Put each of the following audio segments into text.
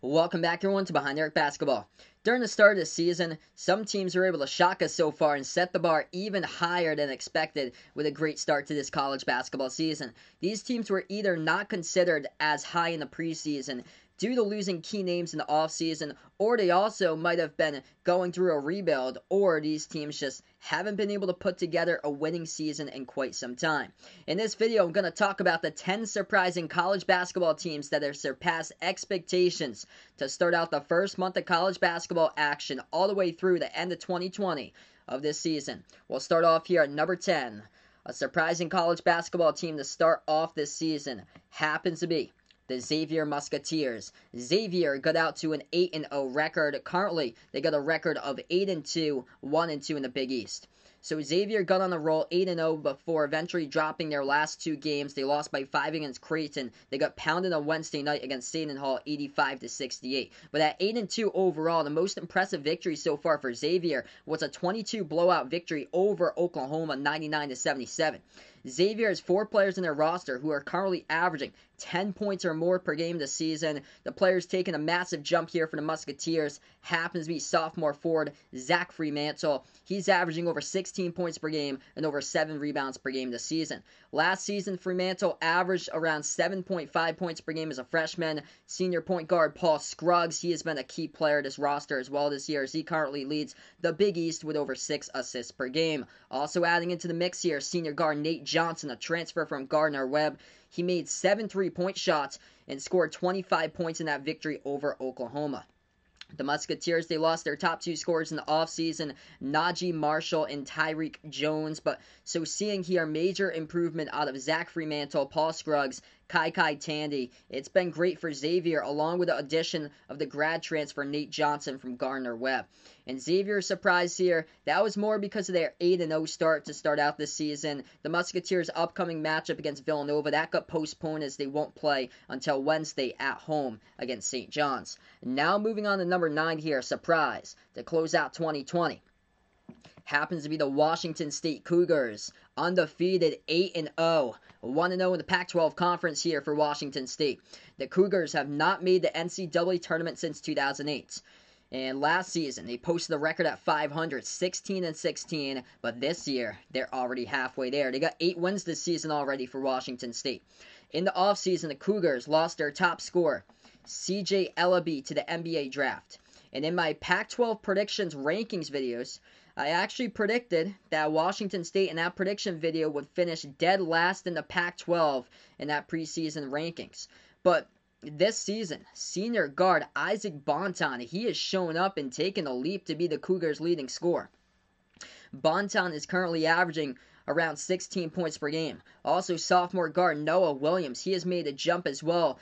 Welcome back, everyone, to Behind the Arc Basketball. During the start of the season, some teams were able to shock us so far and set the bar even higher than expected with a great start to this college basketball season. These teams were either not considered as high in the preseason due to losing key names in the offseason, or they also might have been going through a rebuild, or these teams just haven't been able to put together a winning season in quite some time. In this video, I'm going to talk about the 10 surprising college basketball teams that have surpassed expectations to start out the first month of college basketball action all the way through the end of 2020 of this season. We'll start off here at number 10. A surprising college basketball team to start off this season happens to be the Xavier Musketeers. Xavier got out to an 8-0 record. Currently, they got a record of 8-2, 1-2 in the Big East. So Xavier got on a roll 8-0 before eventually dropping their last two games. They lost by 5 against Creighton. They got pounded on Wednesday night against Seton Hall 85-68. But at 8-2 overall, the most impressive victory so far for Xavier was a 22 blowout victory over Oklahoma 99-77. Xavier has 4 players in their roster who are currently averaging 10 points or more per game this season. The players taking a massive jump here for the Musketeers happens to be sophomore forward Zach Fremantle. He's averaging over 16 points per game and over 7 rebounds per game this season. Last season, Fremantle averaged around 7.5 points per game as a freshman. Senior point guard Paul Scruggs, he has been a key player of this roster as well this year, as he currently leads the Big East with over 6 assists per game. Also adding into the mix here, senior guard Nate Johnson, a transfer from Gardner-Webb. He made 7 3-point shots and scored 25 points in that victory over Oklahoma. The Musketeers, they lost their top 2 scorers in the offseason, Najee Marshall and Tyreek Jones. But so seeing here major improvement out of Zach Fremantle, Paul Scruggs, Kai Tandy. It's been great for Xavier, along with the addition of the grad transfer Nate Johnson from Gardner-Webb. And Xavier's surprise here, that was more because of their 8-0 start to start out this season. The Musketeers' upcoming matchup against Villanova, that got postponed as they won't play until Wednesday at home against St. John's. Now moving on to number 9 here, surprise, to close out 2020. Happens to be the Washington State Cougars, undefeated 8-0, 1-0 in the Pac-12 conference here for Washington State. The Cougars have not made the NCAA tournament since 2008. And last season, they posted a record at 500, 16-16, but this year, they're already halfway there. They got 8 wins this season already for Washington State. In the offseason, the Cougars lost their top scorer, CJ Ellaby, to the NBA draft. And in my Pac-12 predictions rankings videos, I actually predicted that Washington State in that prediction video would finish dead last in the Pac-12 in that preseason rankings. But this season, senior guard Isaac Bonton, he has shown up and taken a leap to be the Cougars' leading scorer. Bonton is currently averaging around 16 points per game. Also, sophomore guard Noah Williams, he has made a jump as well,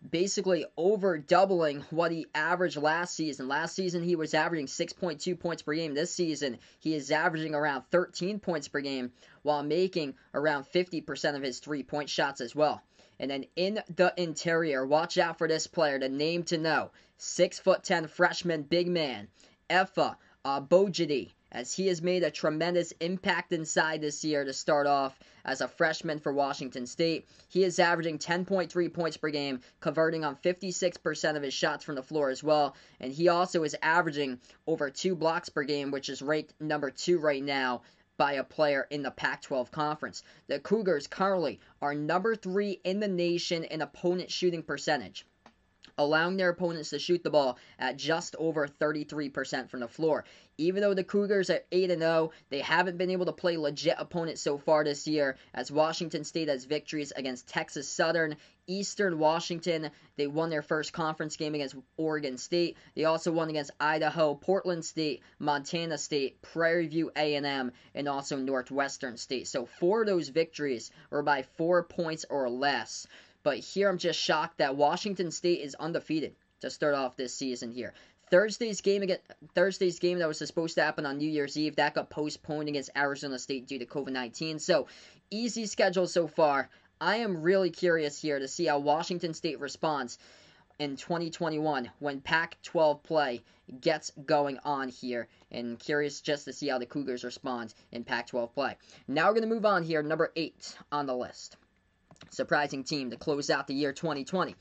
basically over doubling what he averaged last season. Last season, he was averaging 6.2 points per game. This season, he is averaging around 13 points per game while making around 50% of his 3-point shots as well. And then in the interior, watch out for this player, the name to know, 6'10" freshman big man, Efa Abogidi, as he has made a tremendous impact inside this year to start off as a freshman for Washington State. He is averaging 10.3 points per game, converting on 56% of his shots from the floor as well. And he also is averaging over 2 blocks per game, which is ranked number 2 right now by a player in the Pac-12 conference. The Cougars currently are number 3 in the nation in opponent shooting percentage, allowing their opponents to shoot the ball at just over 33% from the floor. Even though the Cougars are 8-0, they haven't been able to play legit opponents so far this year, as Washington State has victories against Texas Southern, Eastern Washington. They won their first conference game against Oregon State. They also won against Idaho, Portland State, Montana State, Prairie View A&M, and also Northwestern State. So 4 of those victories were by 4 points or less. But here I'm just shocked that Washington State is undefeated to start off this season here. Thursday's game that was supposed to happen on New Year's Eve, that got postponed against Arizona State due to COVID-19. So, easy schedule so far. I am really curious here to see how Washington State responds in 2021 when Pac-12 play gets going on here, and curious just to see how the Cougars respond in Pac-12 play. Now we're going to move on here, number 8 on the list. Surprising team to close out the year 2020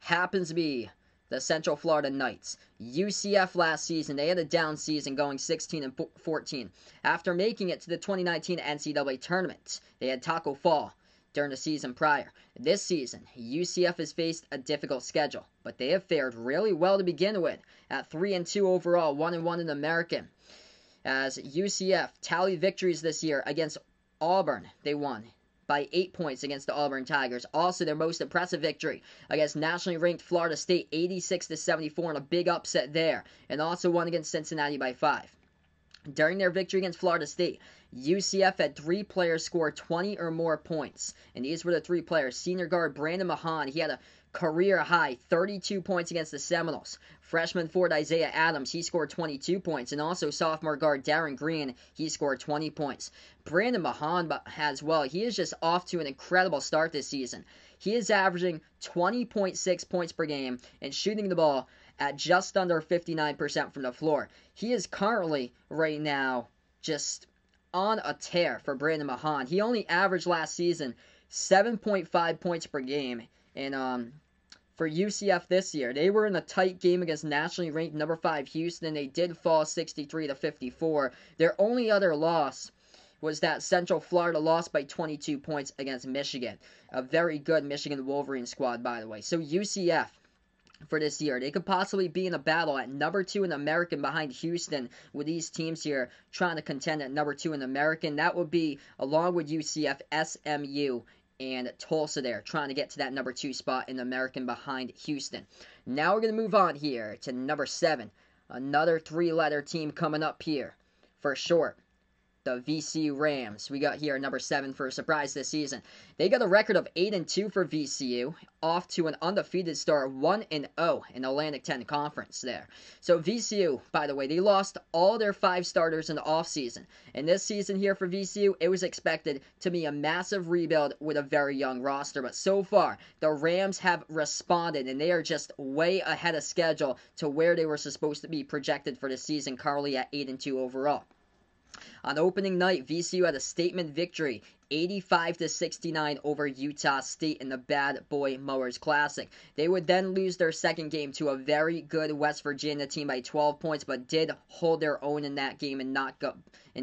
happens to be the Central Florida Knights. UCF last season, they had a down season going 16-14. After making it to the 2019 NCAA tournament, they had Taco Fall during the season prior. This season, UCF has faced a difficult schedule, but they have fared really well to begin with, at 3-2 overall, 1-1 in the American. As UCF tallied victories this year against Auburn, they won by 8 points against the Auburn Tigers. Also, their most impressive victory against nationally ranked Florida State, 86-74, and a big upset there. And also won against Cincinnati by 5. During their victory against Florida State, UCF had 3 players score 20 or more points. And these were the 3 players. Senior guard Brandon Mahan, he had a career-high 32 points against the Seminoles. Freshman forward Isaiah Adams, he scored 22 points. And also sophomore guard Darren Green, he scored 20 points. Brandon Mahan as well, he is just off to an incredible start this season. He is averaging 20.6 points per game and shooting the ball at just under 59% from the floor. He is currently, right now, just on a tear for Brandon Mahan. He only averaged last season 7.5 points per game. And for UCF this year, they were in a tight game against nationally ranked number 5 Houston. They did fall 63-54. Their only other loss was that Central Florida lost by 22 points against Michigan. A very good Michigan Wolverine squad, by the way. So UCF, for this year, they could possibly be in a battle at number 2 in the American behind Houston, with these teams here trying to contend at number 2 in the American. That would be, along with UCF, SMU, and Tulsa there, trying to get to that number 2 spot in the American behind Houston. Now we're going to move on here to number 7. Another 3-letter team coming up here. For short, the VCU Rams. We got here number 7 for a surprise this season. They got a record of 8-2 for VCU, off to an undefeated start, 1-0 in the Atlantic 10 Conference there. So VCU, by the way, they lost all their 5 starters in the offseason. And this season here for VCU, it was expected to be a massive rebuild with a very young roster. But so far, the Rams have responded, and they are just way ahead of schedule to where they were supposed to be projected for the season, currently at 8-2 overall. On opening night, VCU had a statement victory, 85-69 over Utah State in the Bad Boy Mowers Classic. They would then lose their second game to a very good West Virginia team by 12 points, but did hold their own in that game and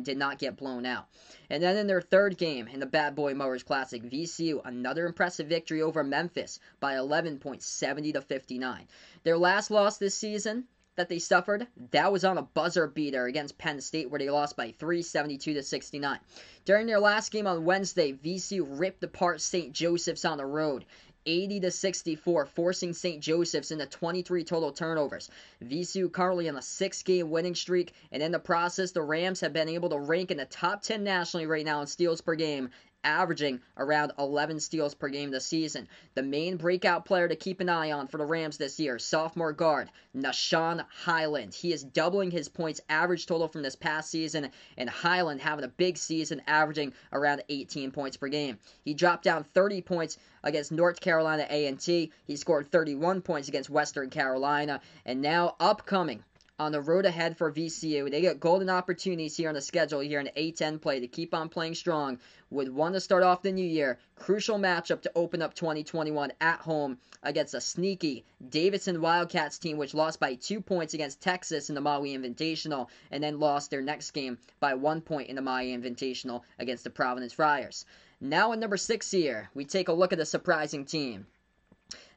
did not get blown out. And then in their third game in the Bad Boy Mowers Classic, VCU, another impressive victory over Memphis by 11 points, 70-59. Their last loss this season that they suffered, that was on a buzzer beater against Penn State, where they lost by 3, 72-69. During their last game on Wednesday, VCU ripped apart St. Joseph's on the road, 80-64, forcing St. Joseph's into 23 total turnovers. VCU currently on a 6-game winning streak, and in the process, the Rams have been able to rank in the top 10 nationally right now in steals per game, averaging around 11 steals per game this season. The main breakout player to keep an eye on for the Rams this year, sophomore guard Nashawn Highland. He is doubling his points average total from this past season, and Highland having a big season, averaging around 18 points per game. He dropped down 30 points against North Carolina A&T. He scored 31 points against Western Carolina, and now upcoming on the road ahead for VCU. They get golden opportunities here on the schedule here in A10 play to keep on playing strong, with one to start off the new year. Crucial matchup to open up 2021 at home against a sneaky Davidson Wildcats team, which lost by 2 points against Texas in the Maui Invitational, and then lost their next game by 1 point in the Maui Invitational against the Providence Friars. Now at number 6 here, we take a look at a surprising team.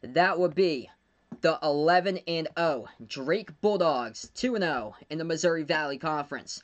That would be the 11-0 Drake Bulldogs, 2-0 in the Missouri Valley Conference.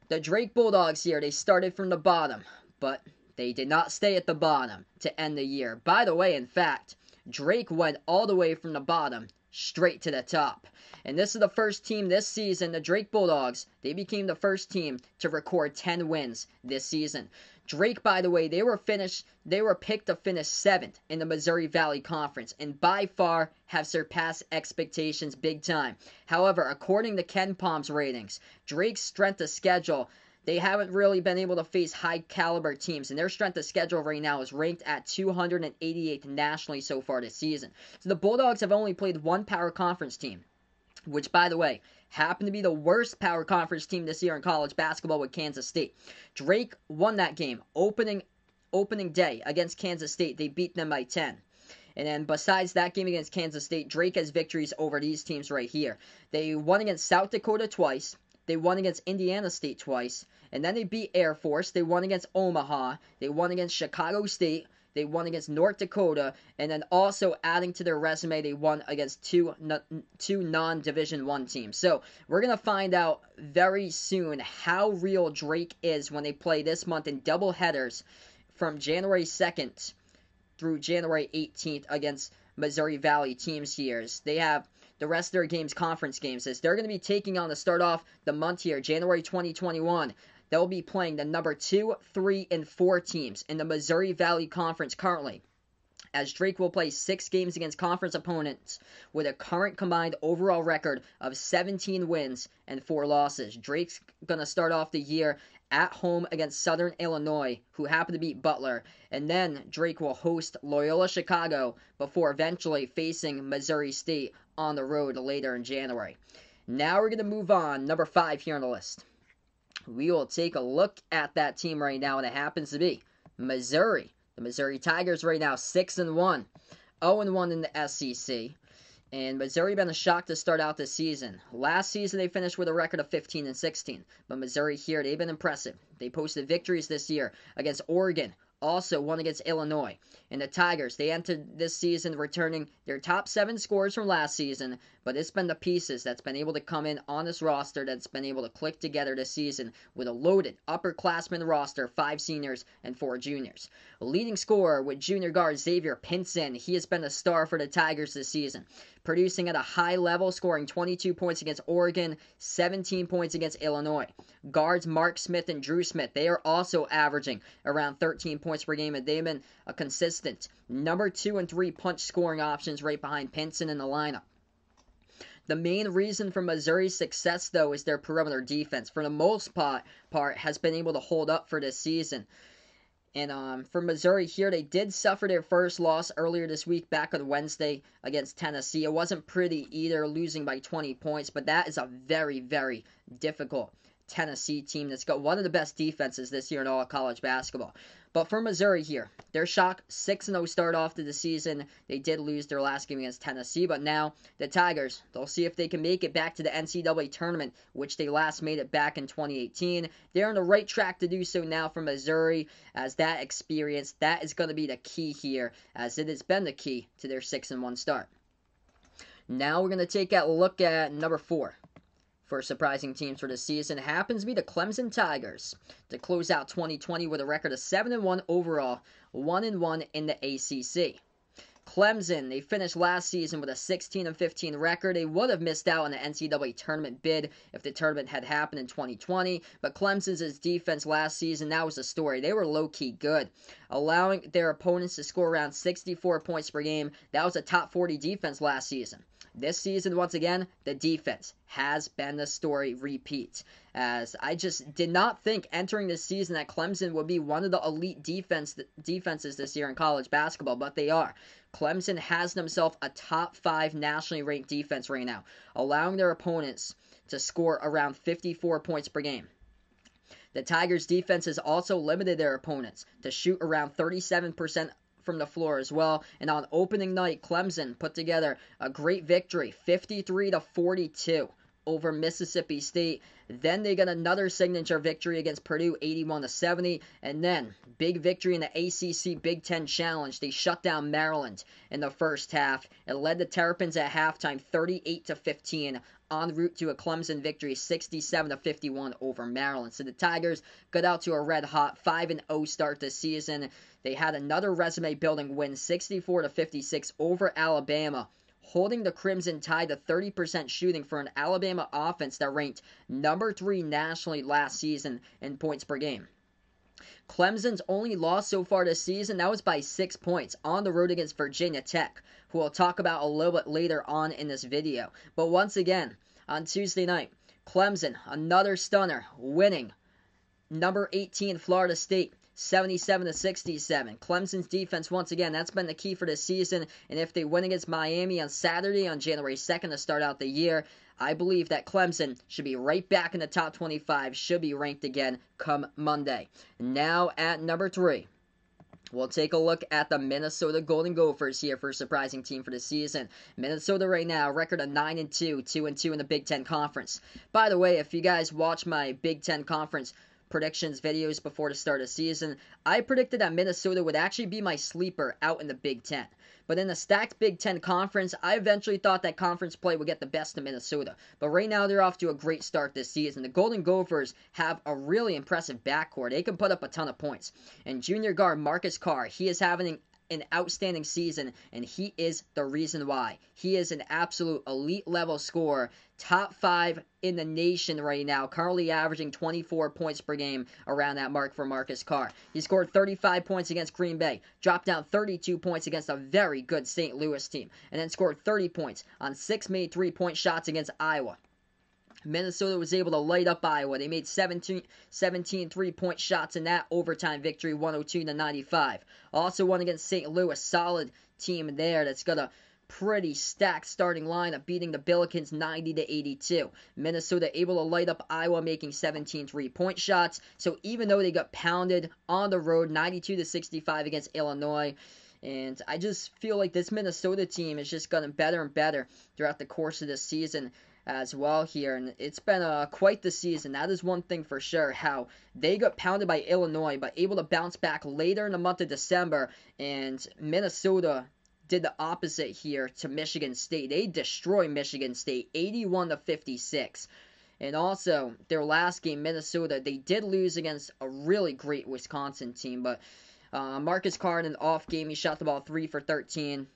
The Drake Bulldogs here, they started from the bottom, but they did not stay at the bottom to end the year. By the way, in fact, Drake went all the way from the bottom straight to the top. And this is the first team this season, the Drake Bulldogs, they became the first team to record 10 wins this season. Drake, by the way, they were picked to finish 7th in the Missouri Valley Conference, and by far have surpassed expectations big time. However, according to Ken Palm's ratings, Drake's strength of schedule, they haven't really been able to face high-caliber teams, and their strength of schedule right now is ranked at 288th nationally so far this season. So the Bulldogs have only played one power conference team, which, by the way, happened to be the worst power conference team this year in college basketball with Kansas State. Drake won that game opening day against Kansas State. They beat them by 10. And then besides that game against Kansas State, Drake has victories over these teams right here. They won against South Dakota twice. They won against Indiana State twice. And then they beat Air Force. They won against Omaha. They won against Chicago State. They won against North Dakota. And then also adding to their resume, they won against two non-Division I teams. So we're going to find out very soon how real Drake is when they play this month in double headers from January 2nd through January 18th against Missouri Valley teams here. They have the rest of their games, conference games, as they're going to be taking on to start off the month here, January 2021. They'll be playing the number 2, 3, and 4 teams in the Missouri Valley Conference currently, as Drake will play 6 games against conference opponents with a current combined overall record of 17 wins and 4 losses. Drake's going to start off the year at home against Southern Illinois, who happen to beat Butler, and then Drake will host Loyola Chicago before eventually facing Missouri State on the road later in January. Now we're going to move on, number 5 here on the list. We will take a look at that team right now, and it happens to be Missouri. The Missouri Tigers right now 6-1, 0-1 in the SEC. And Missouri been a shock to start out this season. Last season they finished with a record of 15-16. But Missouri here, they've been impressive. They posted victories this year against Oregon, also won against Illinois. And the Tigers, they entered this season returning their top 7 scorers from last season, but it's been the pieces that's been able to come in on this roster that's been able to click together this season with a loaded upperclassmen roster, 5 seniors and 4 juniors. A leading scorer with junior guard Xavier Musketeers, he has been a star for the Tigers this season, producing at a high level, scoring 22 points against Oregon, 17 points against Illinois. Guards Mark Smith and Drew Smith, they are also averaging around 13 points per game, and they've been a consistent number 2 and 3 punch scoring options right behind Pinson in the lineup. The main reason for Missouri's success, though, is their perimeter defense. For the most part, has been able to hold up for this season. And for Missouri here, they did suffer their first loss earlier this week back on Wednesday against Tennessee. It wasn't pretty either, losing by 20 points, but that is a very, very difficult Tennessee team that's got one of the best defenses this year in all of college basketball. But for Missouri here, their shock 6-0 start off to the season. They did lose their last game against Tennessee, but now the Tigers, they'll see if they can make it back to the NCAA tournament, which they last made it back in 2018. They're on the right track to do so now for Missouri, as that experience, that is going to be the key here, as it has been the key to their 6-1 start. Now we're going to take a look at number 4. For surprising teams for the season happens to be the Clemson Tigers, to close out 2020 with a record of 7-1 overall, 1-1 in the ACC. Clemson, they finished last season with a 16-15 record. They would have missed out on the NCAA tournament bid if the tournament had happened in 2020, but Clemson's defense last season, that was the story. They were low-key good, allowing their opponents to score around 64 points per game. That was a top 40 defense last season. This season, once again, the defense has been the story repeat. As I just did not think entering this season that Clemson would be one of the elite defenses this year in college basketball, but they are. Clemson has themselves a top 5 nationally ranked defense right now, allowing their opponents to score around 54 points per game. The Tigers' defense has also limited their opponents to shoot around 37% from the floor as well. And on opening night, Clemson put together a great victory, 53-42 over Mississippi State. Then they got another signature victory against Purdue, 81-70. And then big victory in the ACC Big Ten Challenge. They shut down Maryland in the first half. It led the Terrapins at halftime 38-15. En route to a Clemson victory, 67-51 over Maryland. So the Tigers got out to a red-hot 5-0 start this season. They had another resume-building win, 64-56 over Alabama, holding the Crimson Tide to 30% shooting for an Alabama offense that ranked number 3 nationally last season in points per game. Clemson's only loss so far this season, that was by 6 points on the road against Virginia Tech, who we'll talk about a little bit later on in this video. But once again, on Tuesday night, Clemson, another stunner, winning number 18 Florida State, 77-67. Clemson's defense, once again, that's been the key for this season. And if they win against Miami on Saturday, on January 2nd to start out the year, I believe that Clemson should be right back in the top 25, should be ranked again come Monday. Now at number 3, We'll take a look at the Minnesota Golden Gophers here for a surprising team for the season. Minnesota right now, record of 9-2, 2-2 in the Big Ten Conference. By the way, if you guys watch my Big Ten Conference predictions videos before the start of the season, I predicted that Minnesota would actually be my sleeper out in the Big Ten. But in a stacked Big Ten conference, I eventually thought that conference play would get the best of Minnesota. But right now, they're off to a great start this season. The Golden Gophers have a really impressive backcourt. They can put up a ton of points. And junior guard Marcus Carr, he is having an outstanding season, and he is the reason why. He is an absolute elite level scorer, top 5 in the nation right now, currently averaging 24 points per game around that mark for Marcus Carr. He scored 35 points against Green Bay, dropped down 32 points against a very good St. Louis team, and then scored 30 points on 6 made 3-point shots against Iowa. Minnesota was able to light up Iowa. They made 17 3-point shots in that overtime victory, 102-95. Also won against St. Louis, solid team there that's got a pretty stacked starting lineup, beating the Billikens 90-82. Minnesota able to light up Iowa, making 17 3-point shots. So even though they got pounded on the road, 92-65 against Illinois, and I just feel like this Minnesota team is just gotten better and better throughout the course of this season as well here, and it's been quite the season. That is one thing for sure, how they got pounded by Illinois, but able to bounce back later in the month of December, and Minnesota did the opposite here to Michigan State. They destroyed Michigan State 81-56. And also, their last game, Minnesota, they did lose against a really great Wisconsin team, but Marcus Carr in an off game, he shot the ball 3 for 13.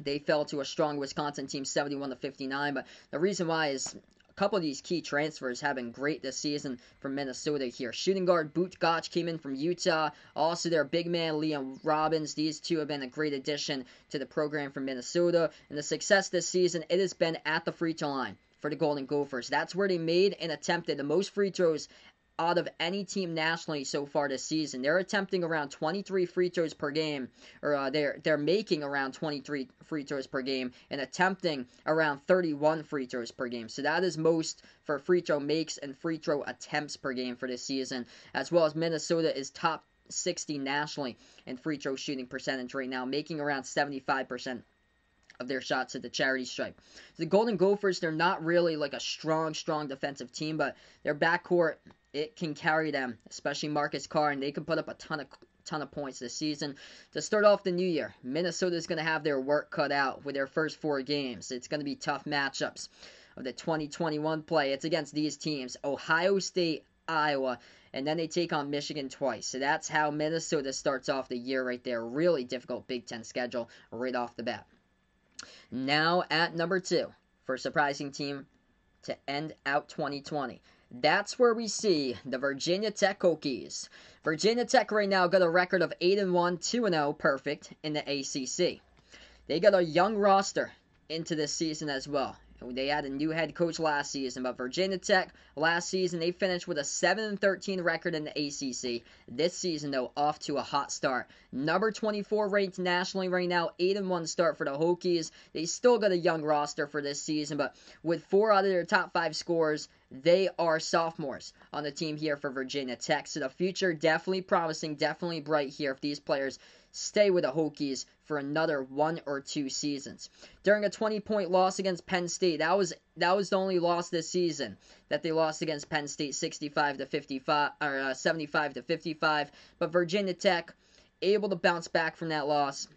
They fell to a strong Wisconsin team, 71-59. But the reason why is a couple of these key transfers have been great this season from Minnesota here. Shooting guard Boot Gotch came in from Utah. Also, their big man Liam Robbins. These two have been a great addition to the program from Minnesota. And the success this season, it has been at the free throw line for the Golden Gophers. That's where they made and attempted the most free throws out of any team nationally so far this season. They're attempting around 23 free throws per game, or they're making around 23 free throws per game and attempting around 31 free throws per game. So that is most for free throw makes and free throw attempts per game for this season, as well as Minnesota is top 60 nationally in free throw shooting percentage right now, making around 75% of their shots at the charity stripe. The Golden Gophers, they're not really like a strong defensive team, but their backcourt, it can carry them, especially Marcus Carr, and they can put up a ton of points this season. To start off the new year, Minnesota's going to have their work cut out with their first 4 games. It's going to be tough matchups of the 2021 play. It's against these teams, Ohio State, Iowa, and then they take on Michigan twice. So that's how Minnesota starts off the year right there. Really difficult Big Ten schedule right off the bat. Now at number 2 for a surprising team to end out 2020. That's where we see the Virginia Tech Hokies. Virginia Tech right now got a record of 8-1, 2-0, perfect in the ACC. They got a young roster into this season as well. They had a new head coach last season, but Virginia Tech last season they finished with a 7-13 record in the ACC. This season though, off to a hot start. Number 24 ranked nationally right now, 8-1 start for the Hokies. They still got a young roster for this season, but with 4 out of their top 5 scorers, they are sophomores on the team here for Virginia Tech. So the future definitely promising, definitely bright here if these players stay with the Hokies for another 1 or 2 seasons. During a 20-point loss against Penn State, that was the only loss this season that they lost against Penn State, 65-55 or 75-55. But Virginia Tech able to bounce back from that loss,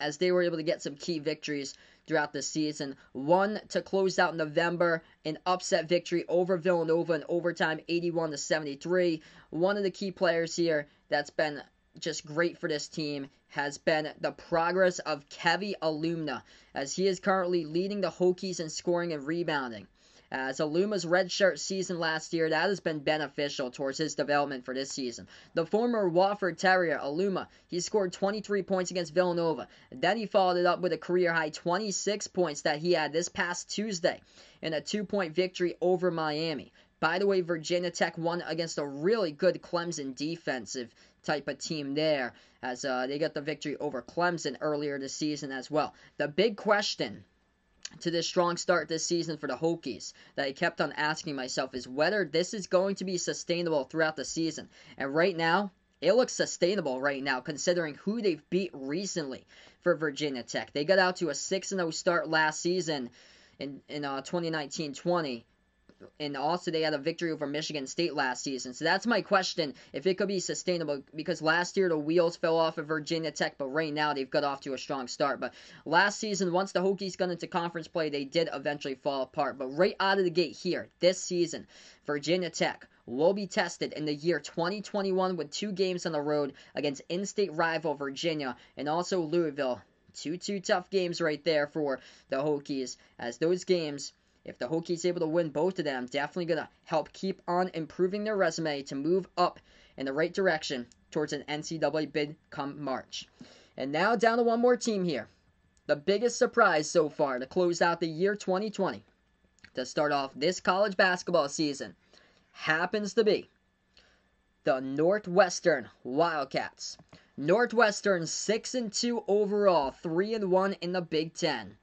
as they were able to get some key victories throughout the season. One to close out November, an upset victory over Villanova in overtime, 81-73. One of the key players here that's been just great for this team has been the progress of Kevy Alumna, as he is currently leading the Hokies in scoring and rebounding. As Aluma's redshirt season last year, that has been beneficial towards his development for this season. The former Wofford Terrier, Aluma, he scored 23 points against Villanova. Then he followed it up with a career-high 26 points that he had this past Tuesday in a 2-point victory over Miami. By the way, Virginia Tech won against a really good Clemson defensive type of team there, as they got the victory over Clemson earlier this season as well. The big question to this strong start this season for the Hokies that I kept on asking myself is whether this is going to be sustainable throughout the season. And right now, it looks sustainable right now considering who they've beat recently for Virginia Tech. They got out to a 6-0 start last season in 2019-20. And also they had a victory over Michigan State last season. So that's my question, if it could be sustainable, because last year the wheels fell off of Virginia Tech, but right now they've got off to a strong start. But last season, once the Hokies got into conference play, they did eventually fall apart. But right out of the gate here, this season, Virginia Tech will be tested in the year 2021 with 2 games on the road against in-state rival Virginia and also Louisville. Two tough games right there for the Hokies, as those games, if the Hokies able to win both of them, definitely going to help keep on improving their resume to move up in the right direction towards an NCAA bid come March. And now down to one more team here. The biggest surprise so far to close out the year 2020, to start off this college basketball season, happens to be the Northwestern Wildcats. Northwestern 6-2 overall, 3-1 in the Big Ten.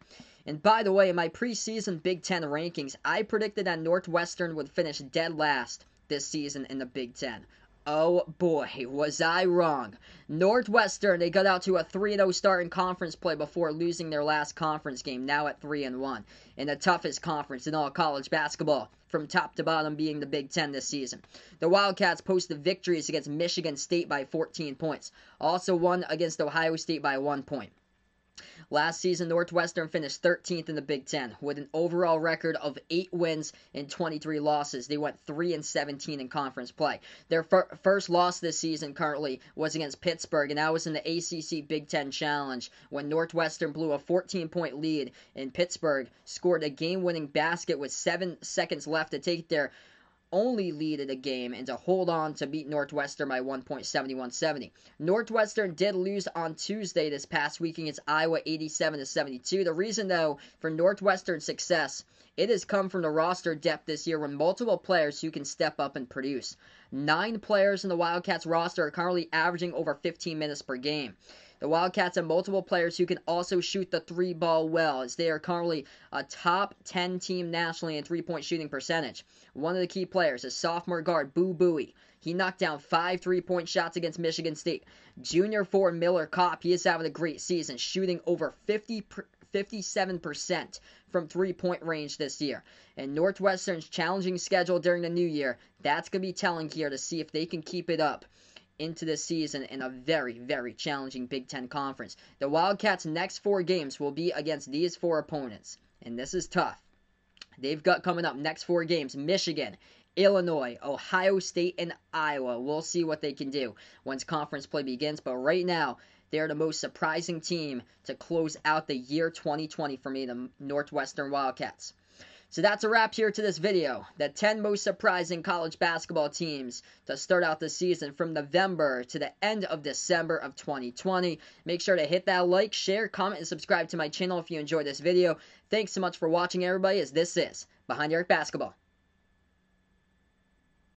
And by the way, in my preseason Big Ten rankings, I predicted that Northwestern would finish dead last this season in the Big Ten. Oh boy, was I wrong. Northwestern, they got out to a 3-0 start in conference play before losing their last conference game, now at 3-1, in the toughest conference in all college basketball, from top to bottom being the Big Ten this season. The Wildcats posted victories against Michigan State by 14 points, also won against Ohio State by 1 point. Last season, Northwestern finished 13th in the Big Ten with an overall record of 8 wins and 23 losses. They went 3-17 in conference play. Their first loss this season currently was against Pittsburgh, and that was in the ACC Big Ten Challenge when Northwestern blew a 14-point lead, and Pittsburgh scored a game-winning basket with 7 seconds left to take their only lead of the game and to hold on to beat Northwestern by 1 point, 71-70. Northwestern did lose on Tuesday this past week against Iowa 87-72. The reason, though, for Northwestern's success, it has come from the roster depth this year with multiple players who can step up and produce. 9 players in the Wildcats roster are currently averaging over 15 minutes per game. The Wildcats have multiple players who can also shoot the 3-ball well, as they are currently a top 10 team nationally in 3-point shooting percentage. One of the key players is sophomore guard Boo Buie. He knocked down 5 3-point shots against Michigan State. Junior forward Miller Kopp, he is having a great season, shooting over 57% from 3-point range this year. And Northwestern's challenging schedule during the new year, that's going to be telling here to see if they can keep it up into this season in a very, very challenging Big Ten conference. The Wildcats' next 4 games will be against these 4 opponents, and this is tough. They've got coming up next 4 games: Michigan, Illinois, Ohio State, and Iowa. We'll see what they can do once conference play begins, but right now, they're the most surprising team to close out the year 2020 for me, the Northwestern Wildcats. So that's a wrap here to this video. The 10 most surprising college basketball teams to start out the season from November to the end of December of 2020. Make sure to hit that like, share, comment, and subscribe to my channel if you enjoyed this video. Thanks so much for watching, everybody, as this is Behind the Arc Basketball.